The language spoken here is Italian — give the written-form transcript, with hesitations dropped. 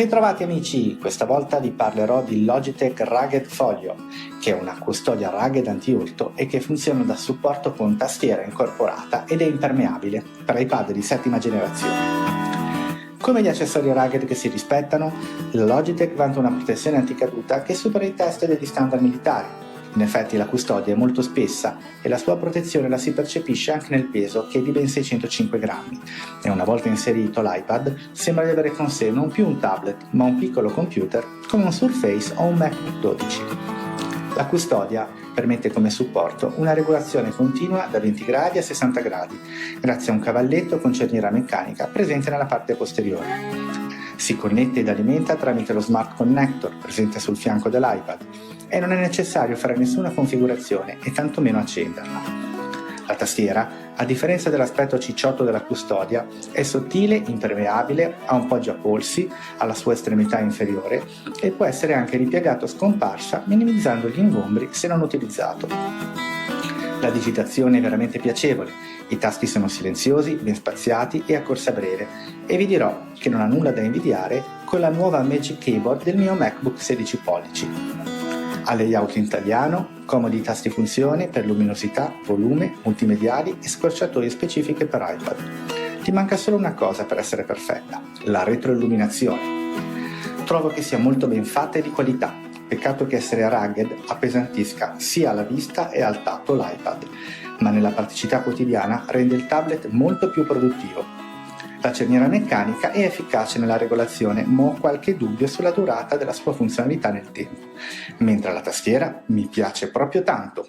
Bentrovati amici, questa volta vi parlerò di Logitech Rugged Folio, che è una custodia rugged anti-urto e che funziona da supporto con tastiera incorporata ed è impermeabile per iPad di settima generazione. Come gli accessori rugged che si rispettano, la Logitech vanta una protezione anticaduta che supera i test degli standard militari. In effetti la custodia è molto spessa e la sua protezione la si percepisce anche nel peso, che è di ben 605 grammi, e una volta inserito l'iPad sembra di avere con sé non più un tablet ma un piccolo computer come un Surface o un MacBook 12. La custodia permette come supporto una regolazione continua da 20 gradi a 60 gradi, grazie a un cavalletto con cerniera meccanica presente nella parte posteriore. Si connette ed alimenta tramite lo Smart Connector presente sul fianco dell'iPad e non è necessario fare nessuna configurazione e tantomeno accenderla. La tastiera, a differenza dell'aspetto cicciotto della custodia, è sottile, impermeabile, ha un poggiapolsi alla sua estremità inferiore e può essere anche ripiegato scomparsa, minimizzando gli ingombri se non utilizzato. La digitazione è veramente piacevole, i tasti sono silenziosi, ben spaziati e a corsa breve, e vi dirò che non ha nulla da invidiare con la nuova Magic Keyboard del mio MacBook 16 pollici. Ha layout in italiano, comodi tasti funzione per luminosità, volume, multimediali e scorciatoie specifiche per iPad. Ti manca solo una cosa per essere perfetta: la retroilluminazione. Trovo che sia molto ben fatta e di qualità. Peccato che essere rugged appesantisca sia alla vista e al tatto l'iPad, ma nella praticità quotidiana rende il tablet molto più produttivo. La cerniera meccanica è efficace nella regolazione, ma ho qualche dubbio sulla durata della sua funzionalità nel tempo, mentre la tastiera mi piace proprio tanto.